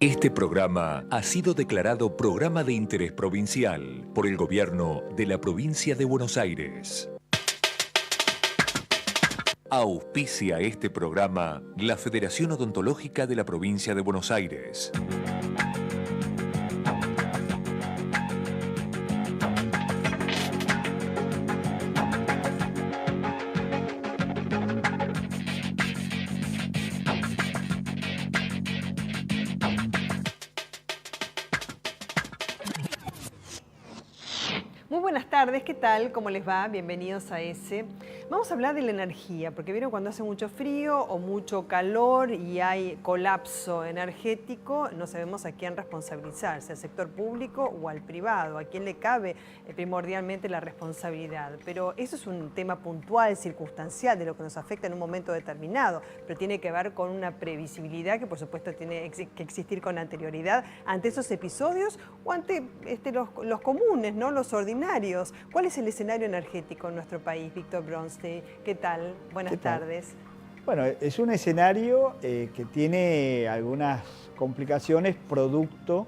Este programa ha sido declarado Programa de Interés Provincial por el Gobierno de la Provincia de Buenos Aires. Auspicia este programa la Federación Odontológica de la Provincia de Buenos Aires. Muy buenas tardes, ¿qué tal? ¿Cómo les va? Bienvenidos a ese. Vamos a hablar de la energía, porque vieron cuando hace mucho frío o mucho calor y hay colapso energético, no sabemos a quién responsabilizar, si al sector público o al privado, a quién le cabe primordialmente la responsabilidad. Pero eso es un tema puntual, circunstancial, de lo que nos afecta en un momento determinado, pero tiene que ver con una previsibilidad que por supuesto tiene que existir con anterioridad ante esos episodios o ante los comunes, ¿no? Los ordinarios. ¿Cuál es el escenario energético en nuestro país, Víctor Bronstein? ¿Qué tal? Buenas tardes. Bueno, es un escenario que tiene algunas complicaciones producto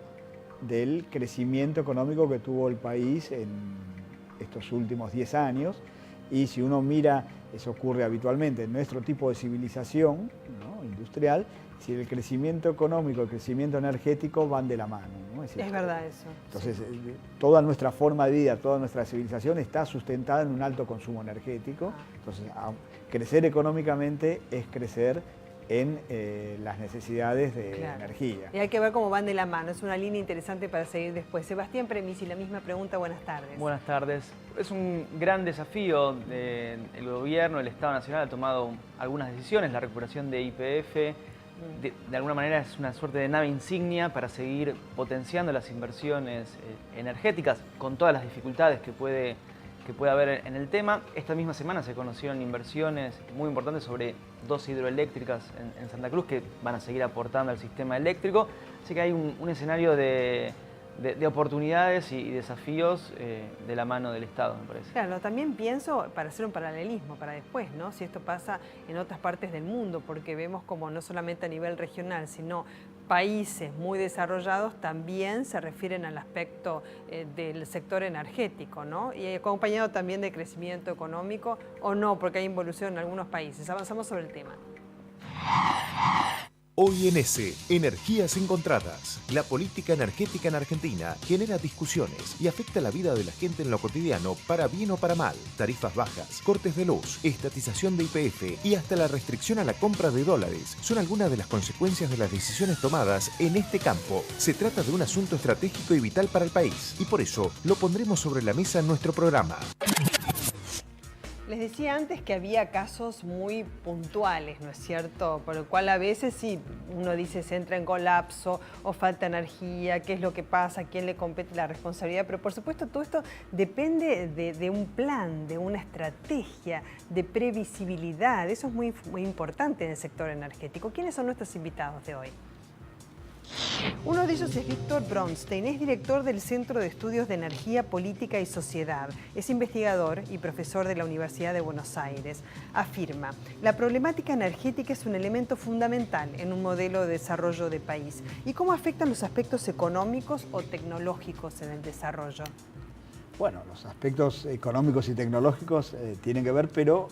del crecimiento económico que tuvo el país en estos últimos 10 años. Y si uno mira, eso ocurre habitualmente en nuestro tipo de civilización, ¿no?, industrial, si el crecimiento económico y el crecimiento energético van de la mano, ¿no? Es verdad eso. Entonces, toda nuestra forma de vida, toda nuestra civilización está sustentada en un alto consumo energético. Entonces, crecer económicamente es crecer en las necesidades de energía. Y hay que ver cómo van de la mano, es una línea interesante para seguir después. Sebastián Premisi, la misma pregunta, buenas tardes. Buenas tardes. Es un gran desafío. El gobierno, el Estado Nacional ha tomado algunas decisiones, la recuperación de YPF, de alguna manera es una suerte de nave insignia para seguir potenciando las inversiones energéticas con todas las dificultades que puede haber en el tema. Esta misma semana se conocieron inversiones muy importantes sobre 2 hidroeléctricas en Santa Cruz que van a seguir aportando al sistema eléctrico. Así que hay un escenario de oportunidades y desafíos de la mano del Estado, me parece. Claro, también pienso, para hacer un paralelismo para después, ¿no? Si esto pasa en otras partes del mundo, porque vemos como no solamente a nivel regional, sino países muy desarrollados también se refieren al aspecto del sector energético, ¿no? Y acompañado también de crecimiento económico, o no, porque hay involución en algunos países. Avanzamos sobre el tema. Hoy en Energías Encontradas. La política energética en Argentina genera discusiones y afecta la vida de la gente en lo cotidiano, para bien o para mal. Tarifas bajas, cortes de luz, estatización de YPF y hasta la restricción a la compra de dólares son algunas de las consecuencias de las decisiones tomadas en este campo. Se trata de un asunto estratégico y vital para el país y por eso lo pondremos sobre la mesa en nuestro programa. Les decía antes que había casos muy puntuales, ¿no es cierto? Por lo cual a veces sí, uno dice se entra en colapso o falta energía, qué es lo que pasa, a quién le compete la responsabilidad, pero por supuesto todo esto depende de un plan, de una estrategia, de previsibilidad. Eso es muy importante en el sector energético. ¿Quiénes son nuestros invitados de hoy? Uno de ellos es Víctor Bronstein, es director del Centro de Estudios de Energía, Política y Sociedad. Es investigador y profesor de la Universidad de Buenos Aires. Afirma, la problemática energética es un elemento fundamental en un modelo de desarrollo de país. ¿Y cómo afectan los aspectos económicos o tecnológicos en el desarrollo? Bueno, los aspectos económicos y tecnológicos tienen que ver, pero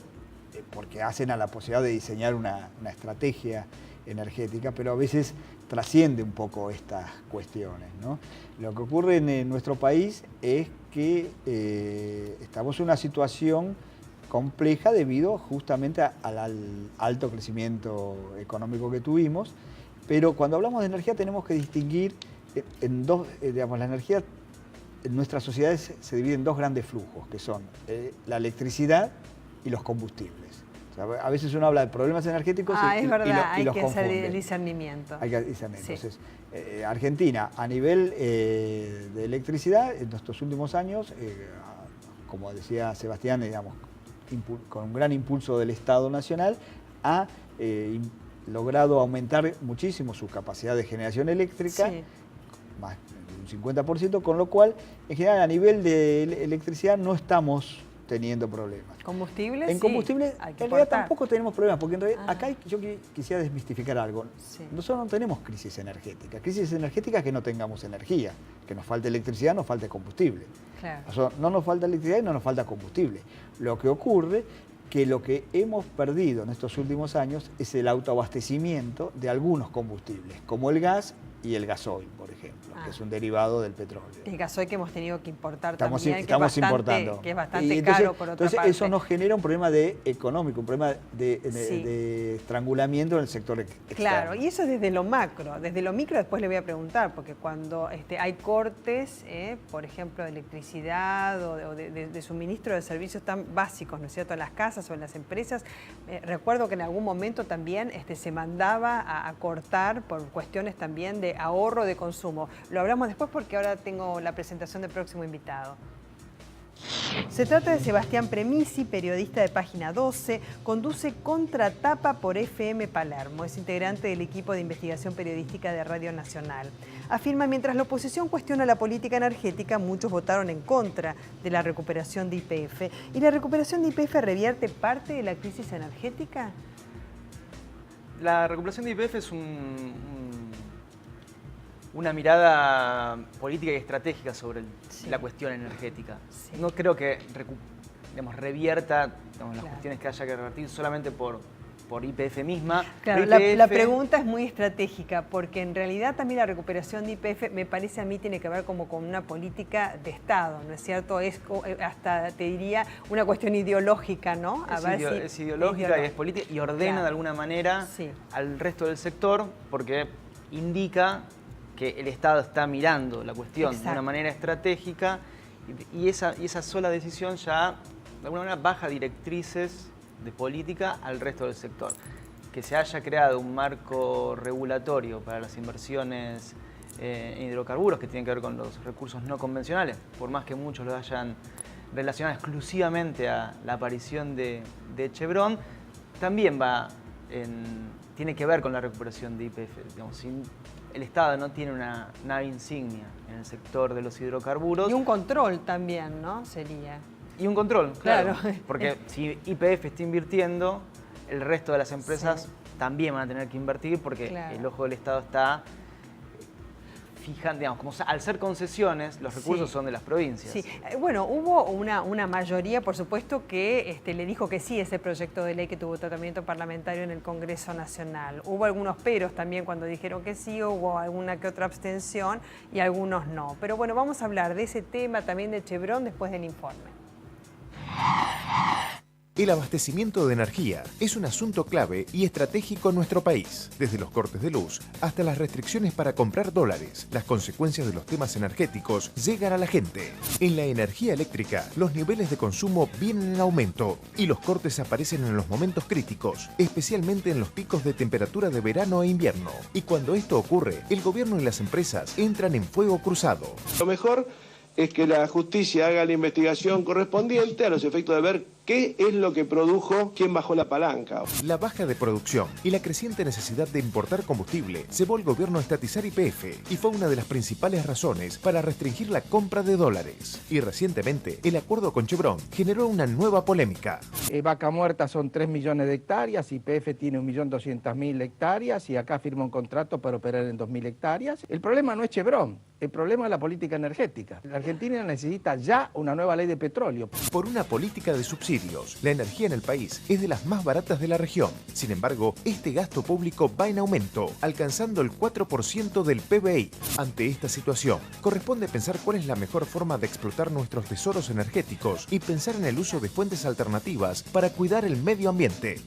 porque hacen a la posibilidad de diseñar una estrategia energética, pero a veces trasciende un poco estas cuestiones, ¿no? Lo que ocurre en nuestro país es que estamos en una situación compleja debido justamente al alto crecimiento económico que tuvimos, pero cuando hablamos de energía tenemos que distinguir en dos, digamos, la energía en nuestras sociedades se divide en dos grandes flujos, que son la electricidad y los combustibles. O sea, a veces uno habla de problemas energéticos es verdad, y los confunde. Hay que hacer el discernimiento. Hay que discernir. Sí. Entonces, Argentina, a nivel de electricidad, en estos últimos años, como decía Sebastián, digamos, con un gran impulso del Estado Nacional, ha logrado aumentar muchísimo su capacidad de generación eléctrica, sí, más de un 50%, con lo cual, en general, a nivel de electricidad no estamos teniendo problemas. ¿Combustibles? En combustible, hay en que realidad importar. tampoco tenemos problemas, porque en realidad acá yo quisiera desmistificar algo. Sí. Nosotros no tenemos crisis energética. Crisis energética es que no tengamos energía, que nos falte electricidad, nos falte combustible. Claro. O sea, no nos falta electricidad y no nos falta combustible. Lo que ocurre que lo que hemos perdido en estos últimos años es el autoabastecimiento de algunos combustibles, como el gas y el gasoil, por ejemplo, que es un derivado del petróleo. El gasoil que hemos tenido que importar Estamos importando. Que es bastante caro, por otra parte. Eso nos genera un problema económico, un problema de estrangulamiento en el sector externo. Claro, y eso es desde lo macro. Desde lo micro después le voy a preguntar, porque cuando hay cortes, por ejemplo, de electricidad o de suministro de servicios tan básicos, ¿no es cierto?, en las casas o en las empresas, recuerdo que en algún momento también se mandaba a cortar por cuestiones también de ahorro de consumo. Lo hablamos después porque ahora tengo la presentación del próximo invitado. Se trata de Sebastián Premisi, periodista de Página 12, conduce Contratapa por FM Palermo, es integrante del equipo de investigación periodística de Radio Nacional. Afirma, mientras la oposición cuestiona la política energética, muchos votaron en contra de la recuperación de YPF. ¿Y la recuperación de YPF revierte parte de la crisis energética? La recuperación de YPF es una mirada política y estratégica sobre la cuestión energética. Sí. No creo que revierta las cuestiones que haya que revertir solamente por YPF misma. Claro, YPF... la pregunta es muy estratégica, porque en realidad también la recuperación de YPF me parece a mí tiene que ver como con una política de Estado, ¿no es cierto? Es hasta, te diría, una cuestión ideológica, ¿no? Es ideológica y es política y ordena de alguna manera al resto del sector, porque indica que el Estado está mirando la cuestión de una manera estratégica y esa sola decisión ya de alguna manera baja directrices de política al resto del sector. Que se haya creado un marco regulatorio para las inversiones en hidrocarburos que tienen que ver con los recursos no convencionales, por más que muchos lo hayan relacionado exclusivamente a la aparición de Chevron, también tiene que ver con la recuperación de YPF. Digamos, el Estado no tiene una nave insignia en el sector de los hidrocarburos. Y un control también, ¿no? Sería. Y un control, claro. Porque si YPF está invirtiendo, el resto de las empresas también van a tener que invertir porque el ojo del Estado está fijando, digamos, como al ser concesiones, los recursos son de las provincias. Sí, bueno, hubo una mayoría, por supuesto, que le dijo que sí ese proyecto de ley que tuvo tratamiento parlamentario en el Congreso Nacional. Hubo algunos peros también cuando dijeron que sí, hubo alguna que otra abstención y algunos no. Pero bueno, vamos a hablar de ese tema también de Chevron después del informe. El abastecimiento de energía es un asunto clave y estratégico en nuestro país. Desde los cortes de luz hasta las restricciones para comprar dólares, las consecuencias de los temas energéticos llegan a la gente. En la energía eléctrica, los niveles de consumo vienen en aumento y los cortes aparecen en los momentos críticos, especialmente en los picos de temperatura de verano e invierno. Y cuando esto ocurre, el gobierno y las empresas entran en fuego cruzado. Lo mejor es que la justicia haga la investigación correspondiente a los efectos de ver qué es lo que produjo, quién bajó la palanca. La baja de producción y la creciente necesidad de importar combustible llevó al gobierno a estatizar YPF y fue una de las principales razones para restringir la compra de dólares. Y recientemente, el acuerdo con Chevron generó una nueva polémica. Vaca Muerta son 3 millones de hectáreas, YPF tiene 1.200.000 hectáreas y acá firma un contrato para operar en 2.000 hectáreas. El problema no es Chevron, el problema es la política energética. La Argentina necesita ya una nueva ley de petróleo. Por una política de subsidios, la energía en el país es de las más baratas de la región. Sin embargo, este gasto público va en aumento, alcanzando el 4% del PBI. Ante esta situación, corresponde pensar cuál es la mejor forma de explotar nuestros tesoros energéticos y pensar en el uso de fuentes alternativas para cuidar el medio ambiente.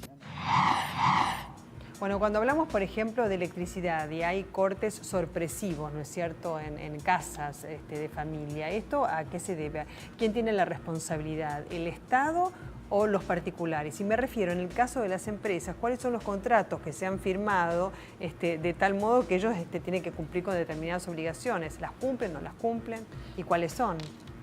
Bueno, cuando hablamos, por ejemplo, de electricidad y hay cortes sorpresivos, ¿no es cierto?, en casas de familia, ¿esto a qué se debe? ¿Quién tiene la responsabilidad? ¿El Estado o los particulares? Y me refiero, en el caso de las empresas, ¿cuáles son los contratos que se han firmado de tal modo que ellos tienen que cumplir con determinadas obligaciones? ¿Las cumplen, no las cumplen? ¿Y cuáles son?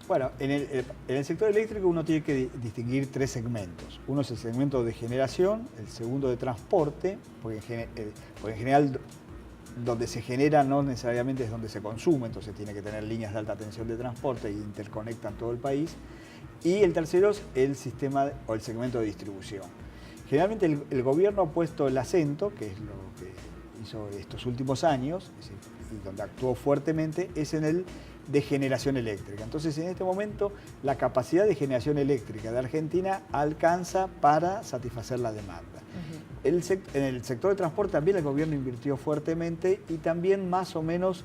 Bueno, en el sector eléctrico uno tiene que distinguir 3 segmentos. Uno es el segmento de generación, el segundo de transporte, porque en general donde se genera no necesariamente es donde se consume, entonces tiene que tener líneas de alta tensión de transporte y interconectan todo el país. Y el tercero es el sistema o el segmento de distribución. Generalmente el gobierno ha puesto el acento, que es lo que hizo estos últimos años, es decir, y donde actuó fuertemente, es en el de generación eléctrica. Entonces, en este momento, la capacidad de generación eléctrica de Argentina alcanza para satisfacer la demanda. En el sector de transporte también el gobierno invirtió fuertemente y también más o menos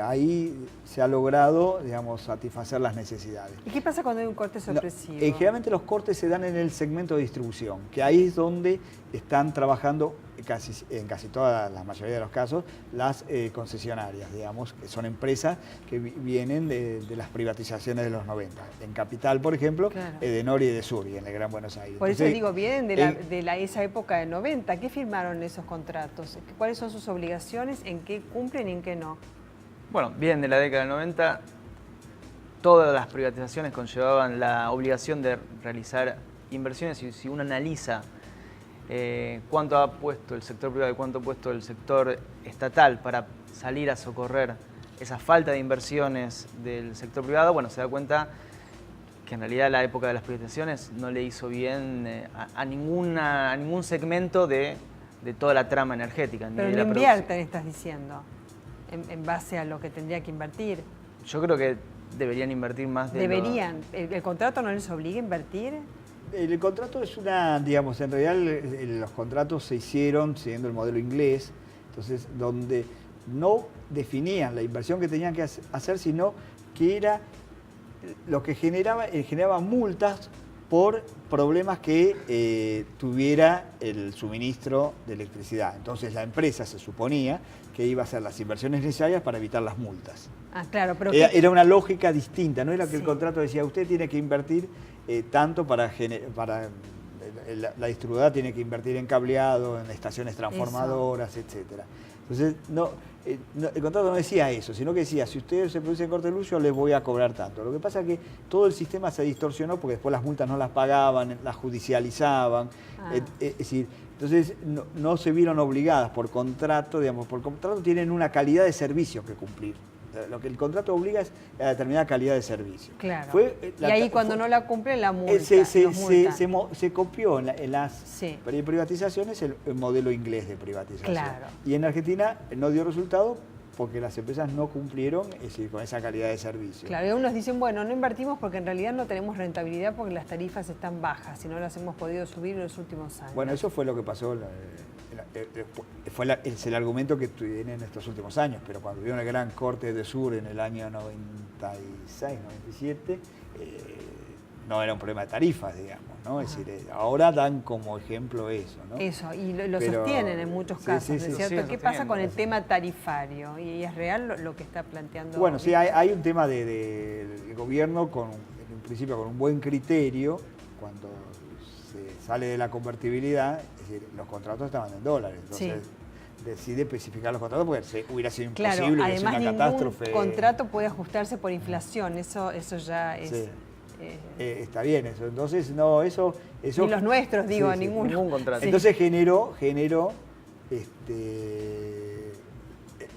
ahí se ha logrado, digamos, satisfacer las necesidades. ¿Y qué pasa cuando hay un corte sorpresivo? Generalmente los cortes se dan en el segmento de distribución, que ahí es donde están trabajando en casi toda la mayoría de los casos las concesionarias, digamos, que son empresas que vienen de las privatizaciones de los 90. En Capital, por ejemplo, claro, Edenor y Edesur, y en el Gran Buenos Aires. Por Entonces, eso digo, vienen de esa época de 90. ¿Qué firmaron esos contratos? ¿Cuáles son sus obligaciones? ¿En qué cumplen y en qué no? Bueno, vienen de la década del 90. Todas las privatizaciones conllevaban la obligación de realizar inversiones y si uno analiza cuánto ha puesto el sector privado y cuánto ha puesto el sector estatal para salir a socorrer esa falta de inversiones del sector privado, bueno, se da cuenta que en realidad la época de las privatizaciones no le hizo bien a ningún segmento de toda la trama energética. Pero no invierten, estás diciendo, en base a lo que tendría que invertir. Yo creo que deberían invertir más de ¿Deberían? ¿El contrato no les obliga a invertir? El contrato es digamos, en realidad los contratos se hicieron siguiendo el modelo inglés, entonces donde no definían la inversión que tenían que hacer, sino que era lo que generaba multas por problemas que tuviera el suministro de electricidad. Entonces la empresa se suponía que iba a hacer las inversiones necesarias para evitar las multas. Ah, claro, pero era una lógica distinta, no era que sí, el contrato decía usted tiene que invertir tanto para la distribuidora tiene que invertir en cableado, en estaciones transformadoras, etcétera. Entonces el contrato no decía eso, sino que decía si usted se produce corte de luz yo les voy a cobrar tanto. Lo que pasa es que todo el sistema se distorsionó porque después las multas no las pagaban, las judicializaban, es decir, entonces no se vieron obligadas por contrato, digamos, por contrato tienen una calidad de servicio que cumplir. Lo que el contrato obliga es a determinada calidad de servicio. Claro. Y ahí cuando no la cumplen, la multa. Se copió en las privatizaciones el modelo inglés de privatización. Claro. Y en Argentina no dio resultado porque las empresas no cumplieron, es decir, con esa calidad de servicio. Claro, y algunos dicen, bueno, no invertimos porque en realidad no tenemos rentabilidad porque las tarifas están bajas y no las hemos podido subir en los últimos años. Bueno, eso fue lo que pasó, es el argumento que tienen en estos últimos años, pero cuando hubo el gran corte de Sur en el año 96, 97, no era un problema de tarifas, digamos, ¿no? Es decir, ahora dan como ejemplo eso, ¿no? Eso, y lo sostienen en muchos casos, ¿no es cierto? ¿Qué pasa con el tema tarifario? ¿Y es real lo que está planteando? Bueno, sí, hay un tema del gobierno, en un principio con un buen criterio, cuando se sale de la convertibilidad, es decir, los contratos estaban en dólares, entonces decide especificar los contratos porque hubiera sido imposible, claro, hubiera sido una catástrofe. Ningún contrato puede ajustarse por inflación, eso ya es... Sí. Está bien eso, entonces no, eso ni los nuestros, digo, ningún contrato. Sí. Entonces generó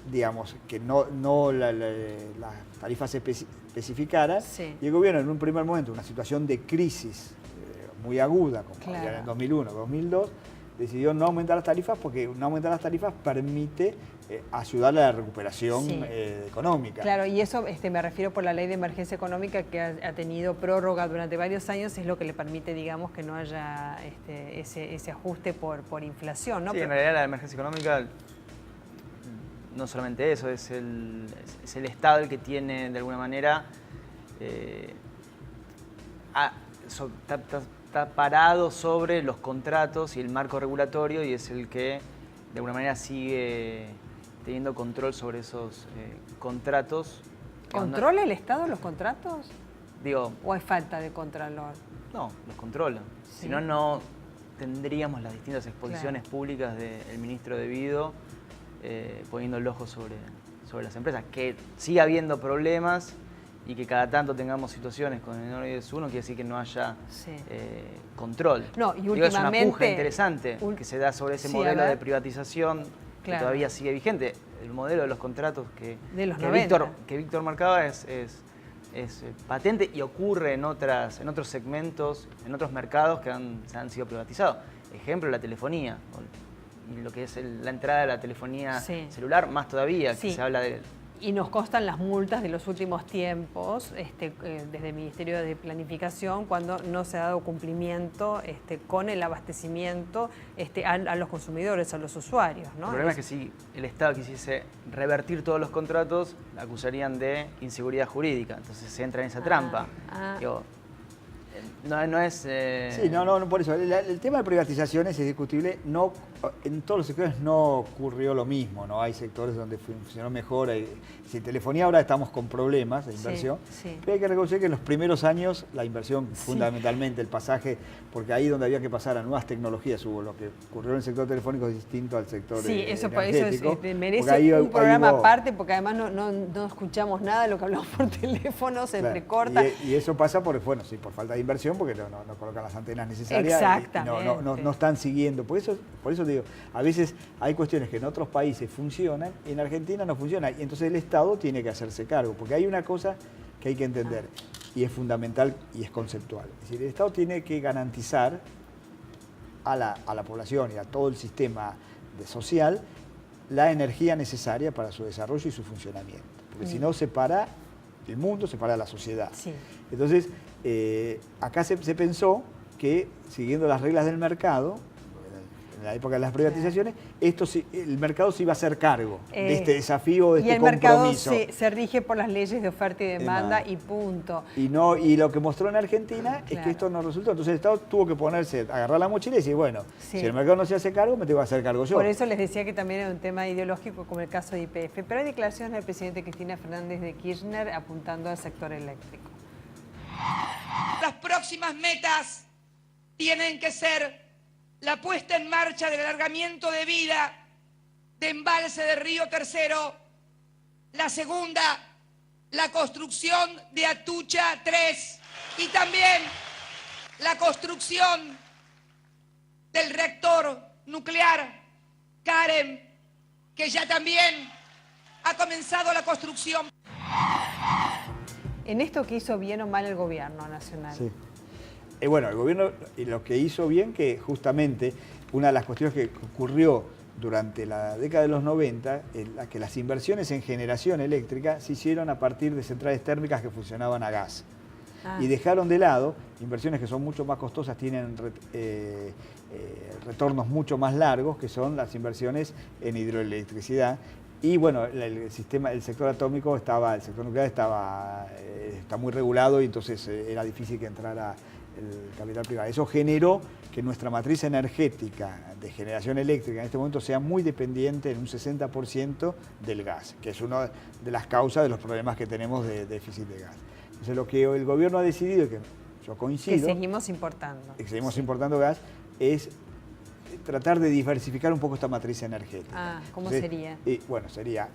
digamos, que no las tarifas se especificaran, y el gobierno en un primer momento, una situación de crisis muy aguda, como era en 2001, 2002, decidió no aumentar las tarifas porque no aumentar las tarifas permite ayudar a la recuperación económica. Claro, y eso me refiero por la ley de emergencia económica que ha tenido prórroga durante varios años, es lo que le permite, digamos, que no haya ese ajuste por inflación, ¿no? Sí, en realidad la emergencia económica no solamente eso, es el Estado el que tiene, de alguna manera, está parado sobre los contratos y el marco regulatorio y es el que, de alguna manera, sigue teniendo control sobre esos contratos. ¿Controla el Estado los contratos? Digo, ¿O hay falta de contralor? No, los controla. ¿Sí? Si no, no tendríamos las distintas exposiciones públicas del ministro de Vido poniendo el ojo sobre las empresas. Que siga habiendo problemas y que cada tanto tengamos situaciones con el Edenor y Edesur, no quiere decir que no haya control. No, y últimamente... Digo, es una puja interesante que se da sobre ese modelo de privatización que todavía sigue vigente. El modelo de los contratos que Víctor marcaba es es patente y ocurre en otros segmentos, en otros mercados que han sido privatizados. Ejemplo, la telefonía, y lo que es la entrada de la telefonía celular, más todavía, que se habla de... Y nos constan las multas de los últimos tiempos, desde el Ministerio de Planificación, cuando no se ha dado cumplimiento con el abastecimiento a los consumidores, a los usuarios, ¿no? El problema es que si el Estado quisiese revertir todos los contratos, la acusarían de inseguridad jurídica, entonces se entra en esa trampa. Digo, no es... Sí, no, por eso. El tema de privatizaciones es discutible. No, en todos los sectores no ocurrió lo mismo, ¿no? Hay sectores donde funcionó mejor. Si telefonía ahora estamos con problemas de inversión, pero hay que reconocer que en los primeros años la inversión, fundamentalmente el pasaje, porque ahí donde había que pasar a nuevas tecnologías, hubo lo que ocurrió en el sector telefónico es distinto al sector energético. Eso merece un programa aparte, porque además no escuchamos nada de lo que hablamos por teléfono, se entrecorta. Y eso pasa por falta de inversión, porque no colocan las antenas necesarias. Exactamente. Y no están siguiendo. Por eso digo, a veces hay cuestiones que en otros países funcionan y en Argentina no funcionan. Y entonces el Estado tiene que hacerse cargo, porque hay una cosa que hay que entender, y es fundamental y es conceptual. Es decir, el Estado tiene que garantizar a la población y a todo el sistema social la energía necesaria para su desarrollo y su funcionamiento. Porque si no, se para el mundo, se para la sociedad. Entonces, acá se pensó que, siguiendo las reglas del mercado, en la época de las privatizaciones, el mercado se iba a hacer cargo de este desafío, de este compromiso. Y el mercado se rige por las leyes de oferta y demanda y punto. Y lo que mostró en Argentina es que esto no resultó. Entonces el Estado tuvo que agarrar la mochila y decir, bueno, si el mercado no se hace cargo, me tengo que hacer cargo yo. Por eso les decía que también era un tema ideológico, como el caso de YPF. Pero hay declaraciones del presidente Cristina Fernández de Kirchner apuntando al sector eléctrico. Las próximas metas tienen que ser la puesta en marcha del alargamiento de vida de embalse de Río Tercero, la segunda, la construcción de Atucha 3 y también la construcción del reactor nuclear Karen, que ya también ha comenzado la construcción. En esto que hizo bien o mal el gobierno nacional. Sí. Bueno, el gobierno lo que hizo bien, que justamente una de las cuestiones que ocurrió durante la década de los 90, que las inversiones en generación eléctrica se hicieron a partir de centrales térmicas que funcionaban a gas. Y dejaron de lado inversiones que son mucho más costosas, tienen retornos mucho más largos, que son las inversiones en hidroelectricidad. Y bueno, el sector atómico el sector nuclear está muy regulado, y entonces era difícil que entrara el capital privado. Eso generó que nuestra matriz energética de generación eléctrica en este momento sea muy dependiente en un 60% del gas, que es una de las causas de los problemas que tenemos de déficit de gas. Entonces lo que el gobierno ha decidido, y que yo coincido... Que seguimos importando. Que seguimos importando gas, es tratar de diversificar un poco esta matriz energética. ¿Cómo sería? Bueno, sería,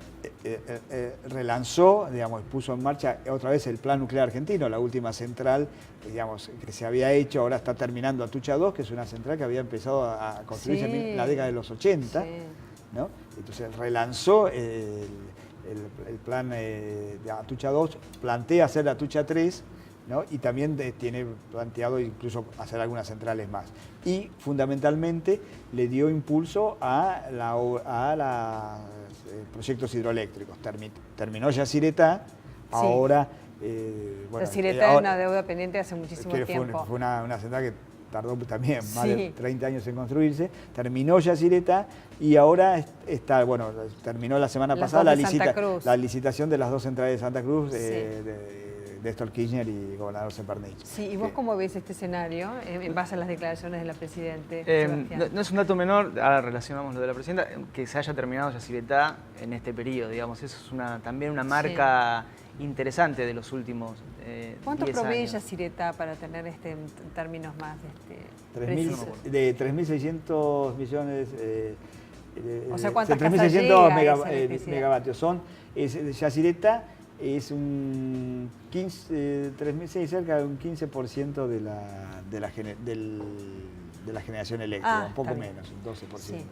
relanzó, digamos, puso en marcha otra vez el Plan Nuclear Argentino, la última central, digamos, que se había hecho, ahora está terminando Atucha 2, que es una central que había empezado a construirse en la década de los 80, ¿no? Entonces relanzó el plan de Atucha 2, plantea hacer Atucha 3, ¿no? Y también tiene planteado incluso hacer algunas centrales más. Y fundamentalmente le dio impulso a proyectos hidroeléctricos. Terminó Yacyretá, ahora... Yacyretá es una deuda pendiente hace muchísimo tiempo. Fue una central que tardó también más de 30 años en construirse. Terminó Yacyretá y ahora terminó la semana pasada la licitación de las dos centrales de Santa Cruz, de Néstor Kirchner y gobernador Sempernic. Sí, ¿y vos cómo ves este escenario en base a las declaraciones de la Presidenta? No es un dato menor, ahora relacionamos lo de la Presidenta, que se haya terminado Yacyretá en este periodo, digamos. Eso es también una marca interesante de los últimos 10 años. ¿Cuánto provee Yacyretá para tener en términos más precisos? De 3.600 millones... o sea, ¿cuántas 3.600 megavatios. Yacyretá es un 15, cerca de un 15% de la generación eléctrica, un poco está bien. menos, un 12%. Sí.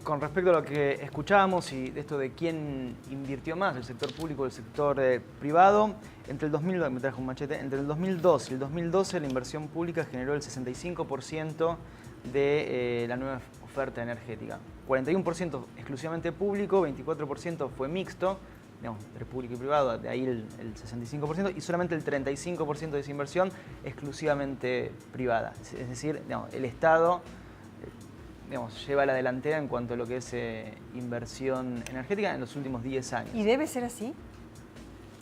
Con respecto a lo que escuchábamos y de esto de quién invirtió más, el sector público o el sector privado, entre el 2000, me trajo un machete, entre el 2002 y el 2012 la inversión pública generó el 65% de la nueva oferta energética. 41% exclusivamente público, 24% fue mixto, digamos, entre público y privado, de ahí el 65%, y solamente el 35% de esa inversión exclusivamente privada. Es decir, digamos, el Estado lleva la delantera en cuanto a lo que es inversión energética en los últimos 10 años. ¿Y debe ser así?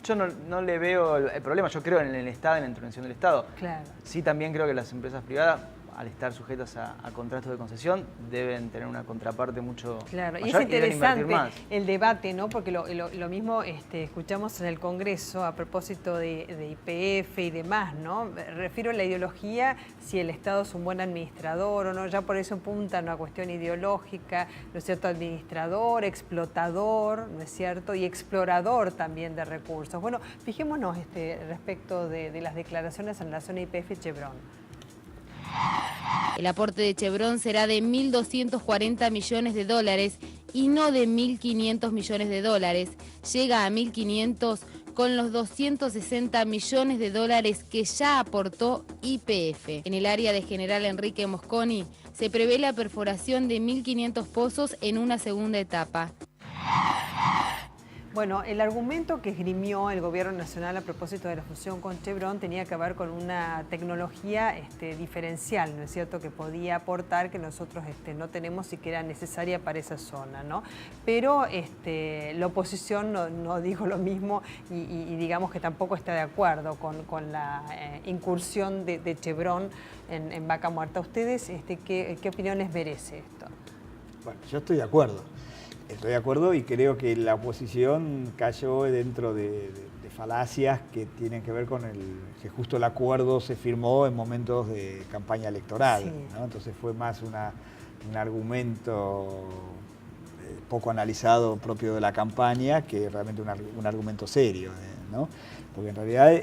Yo no le veo el problema, yo creo en el Estado, en la intervención del Estado. Claro. Sí, también creo que las empresas privadas, al estar sujetas a contratos de concesión, deben tener una contraparte mucho Claro, y mayor es deben invertir interesante más. el debate, ¿no? Porque lo mismo escuchamos en el Congreso a propósito de YPF y demás, ¿no? Me refiero a la ideología, si el Estado es un buen administrador o no, ya por eso apunta a una cuestión ideológica, ¿no es cierto? Administrador, explotador, ¿no es cierto? Y explorador también de recursos. Bueno, fijémonos respecto de las declaraciones en relación a YPF Chevron. El aporte de Chevron será de 1.240 millones de dólares y no de 1.500 millones de dólares. Llega a 1.500 con los 260 millones de dólares que ya aportó YPF. En el área de General Enrique Mosconi se prevé la perforación de 1.500 pozos en una segunda etapa. Bueno, el argumento que esgrimió el Gobierno Nacional a propósito de la fusión con Chevron tenía que ver con una tecnología diferencial, ¿no es cierto?, que podía aportar, que nosotros no tenemos y que era necesaria para esa zona, ¿no? Pero la oposición no dijo lo mismo y digamos que tampoco está de acuerdo con la incursión de Chevron en Vaca Muerta. ¿Ustedes qué opiniones merece esto? Bueno, yo estoy de acuerdo. Estoy de acuerdo y creo que la oposición cayó dentro de falacias que tienen que ver con que justo el acuerdo se firmó en momentos de campaña electoral, sí, ¿no? Entonces fue más un argumento poco analizado propio de la campaña que realmente un argumento serio, ¿no? Porque en realidad,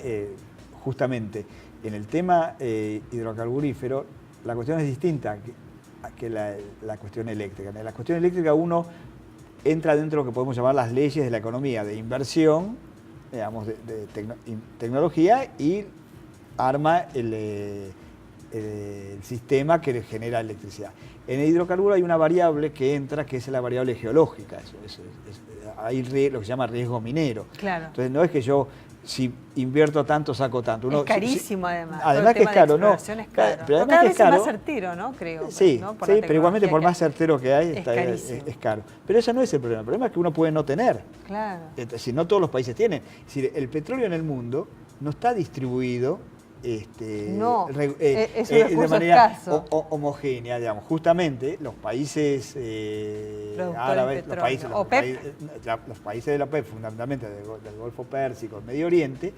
justamente en el tema hidrocarburífero, la cuestión es distinta que la cuestión eléctrica. En la cuestión eléctrica uno entra dentro de lo que podemos llamar las leyes de la economía, de inversión, digamos, de tecnología, y arma el sistema que genera electricidad. En el hidrocarburo hay una variable que entra, que es la variable geológica. Hay lo que se llama riesgo minero. Claro. Entonces no es que yo, si invierto tanto, saco tanto. Es carísimo, además. Además que es caro, ¿no? Es caro. Pero además cada que vez es caro, más certero, ¿no? Creo. Sí, ¿no? sí, pero igualmente por más certero que hay, es caro. Pero ese no es el problema. El problema es que uno puede no tener. Claro. Si no todos los países tienen. Es decir, el petróleo en el mundo no está distribuido no, es un de manera escaso. Homogénea, digamos. Justamente los países árabes, los países de la OPEP, fundamentalmente del Golfo Pérsico, el Medio Oriente,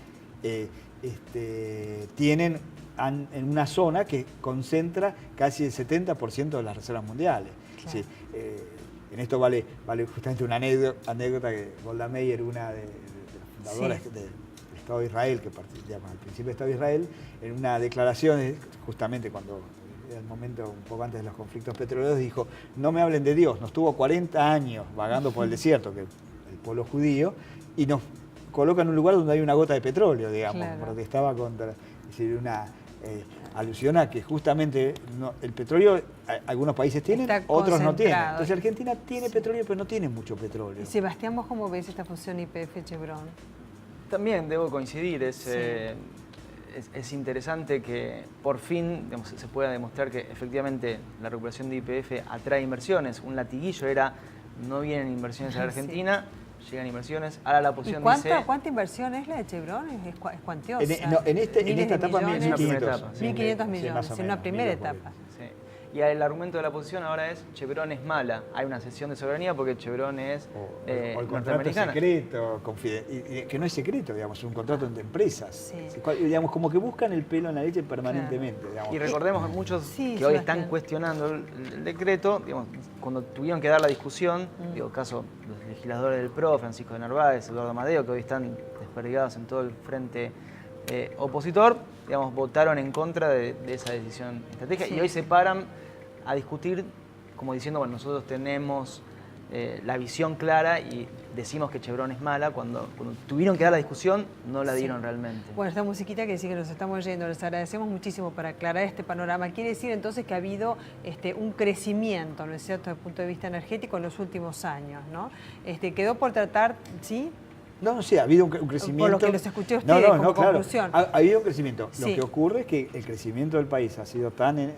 tienen en una zona que concentra casi el 70% de las reservas mundiales. Claro. Sí, en esto vale justamente una anécdota que Golda Meir, una de las fundadoras del Estado de Israel, que llama al principio del Estado de Israel, en una declaración, justamente cuando era el momento un poco antes de los conflictos petroleros, dijo: no me hablen de Dios, nos tuvo 40 años vagando por el desierto, que el pueblo judío, y nos coloca en un lugar donde hay una gota de petróleo, digamos. Claro. Protestaba contra, es decir, una alusión a que justamente el petróleo algunos países tienen, otros no tienen. Entonces Argentina tiene petróleo, pero no tiene mucho petróleo. Y Sebastián, ¿vos cómo ves esta fusión YPF-Chevron? También debo coincidir, es interesante que por fin se pueda demostrar que efectivamente la recuperación de YPF atrae inversiones. Un latiguillo era: no vienen inversiones a la Argentina, llegan inversiones. Ahora la oposición dice... ¿Cuánta inversión es la de Chevron? Es cuantiosa. En esta etapa 1.500 millones, en una primera etapa. Sí. Y el argumento de la oposición ahora es: Chevron es mala. Hay una cesión de soberanía porque Chevron es o el contrato secreto, que no es secreto, digamos, es un contrato entre empresas. Sí. Digamos, como que buscan el pelo en la leche permanentemente. Claro. Digamos. Y recordemos a muchos que hoy están cuestionando el decreto, digamos, cuando tuvieron que dar la discusión, caso los legisladores del PRO, Francisco de Narváez, Eduardo Amadeo, que hoy están desperdigados en todo el frente opositor, digamos, votaron en contra de esa decisión estratégica y hoy se paran a discutir como diciendo, bueno, nosotros tenemos la visión clara y decimos que Chevron es mala, cuando tuvieron que dar la discusión no la dieron realmente. Bueno, esta musiquita que dice que nos estamos yendo, les agradecemos muchísimo por aclarar este panorama. Quiere decir entonces que ha habido un crecimiento, ¿no es cierto?, desde el punto de vista energético en los últimos años, ¿no? Quedó por tratar, ¿sí? No, sí, ha habido un crecimiento. Por lo que los escuché a ustedes como conclusión. Claro. Ha habido un crecimiento. Sí. Lo que ocurre es que el crecimiento del país ha sido tan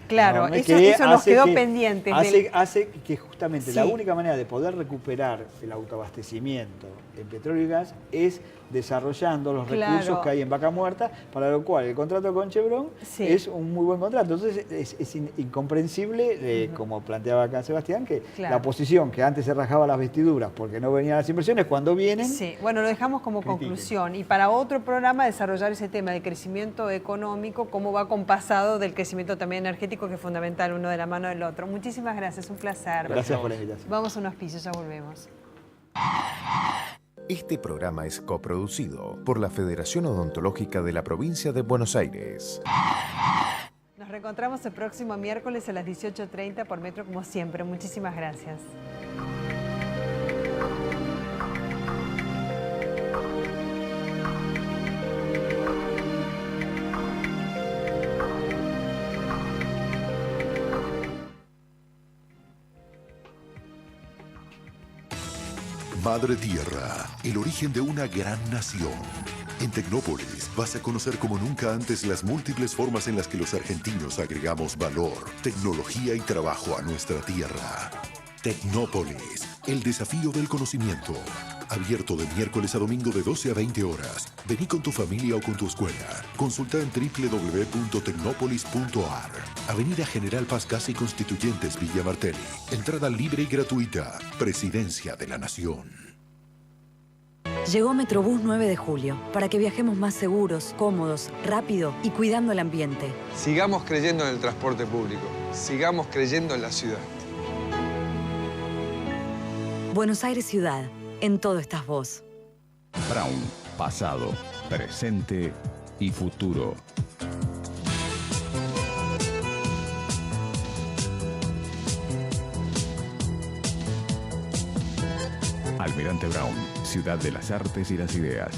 claro, enorme eso nos quedó pendiente. Hace que justamente la única manera de poder recuperar el autoabastecimiento en petróleo y gas es desarrollando los recursos que hay en Vaca Muerta, para lo cual el contrato con Chevron es un muy buen contrato. Entonces es incomprensible, como planteaba acá Sebastián, que la oposición que antes se rajaba las vestiduras porque no venían las inversiones, cuando vienen... Sí, bueno, lo dejamos como conclusión. Y para otro programa desarrollar ese tema de crecimiento económico, cómo va compasado del crecimiento también energético, que es fundamental, uno de la mano del otro. Muchísimas gracias, un placer. Gracias por la invitación. Vamos a unos pisos, ya volvemos. Este programa es coproducido por la Federación Odontológica de la Provincia de Buenos Aires. Nos reencontramos el próximo miércoles a las 18:30 por Metro, como siempre. Muchísimas gracias. Madre Tierra, el origen de una gran nación. En Tecnópolis vas a conocer como nunca antes las múltiples formas en las que los argentinos agregamos valor, tecnología y trabajo a nuestra tierra. Tecnópolis, el desafío del conocimiento. Abierto de miércoles a domingo de 12 a 20 horas. Vení con tu familia o con tu escuela. Consulta en www.tecnopolis.ar. Avenida General Paz Casi Constituyentes, Villa Martelli. Entrada libre y gratuita. Presidencia de la Nación. Llegó Metrobús 9 de julio, para que viajemos más seguros, cómodos, rápido y cuidando el ambiente. Sigamos creyendo en el transporte público. Sigamos creyendo en la ciudad. Buenos Aires Ciudad. En todo estás vos. Brown, pasado, presente y futuro. Almirante Brown, ciudad de las artes y las ideas.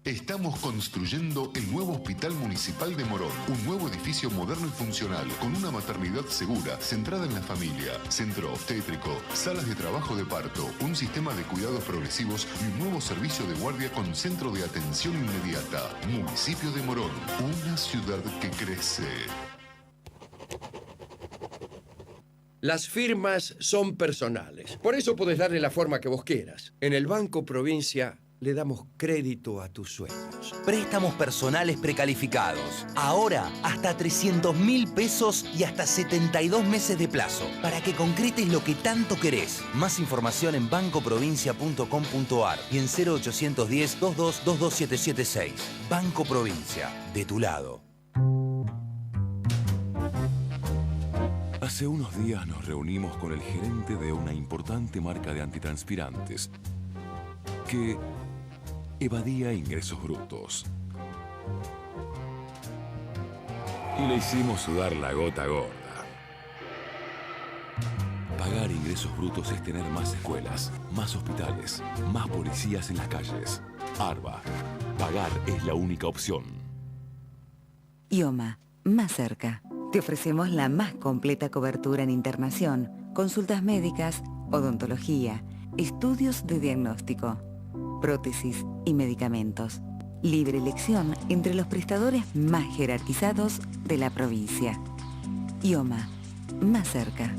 Estamos construyendo el nuevo Hospital Municipal de Morón, un nuevo edificio moderno y funcional, con una maternidad segura, centrada en la familia, centro obstétrico, salas de trabajo de parto, un sistema de cuidados progresivos y un nuevo servicio de guardia con centro de atención inmediata. Municipio de Morón, una ciudad que crece. Las firmas son personales, por eso podés darle la forma que vos quieras. En el Banco Provincia le damos crédito a tus sueños. Préstamos personales precalificados. Ahora, hasta 300.000 pesos y hasta 72 meses de plazo. Para que concretes lo que tanto querés. Más información en bancoprovincia.com.ar y en 0810-22-22776. Banco Provincia, de tu lado. Hace unos días nos reunimos con el gerente de una importante marca de antitranspirantes que evadía ingresos brutos. Y le hicimos sudar la gota gorda. Pagar ingresos brutos es tener más escuelas, más hospitales, más policías en las calles. ARBA. Pagar es la única opción. IOMA, más cerca. Te ofrecemos la más completa cobertura en internación, consultas médicas, odontología, estudios de diagnóstico, prótesis y medicamentos. Libre elección entre los prestadores más jerarquizados de la provincia. IOMA, más cerca.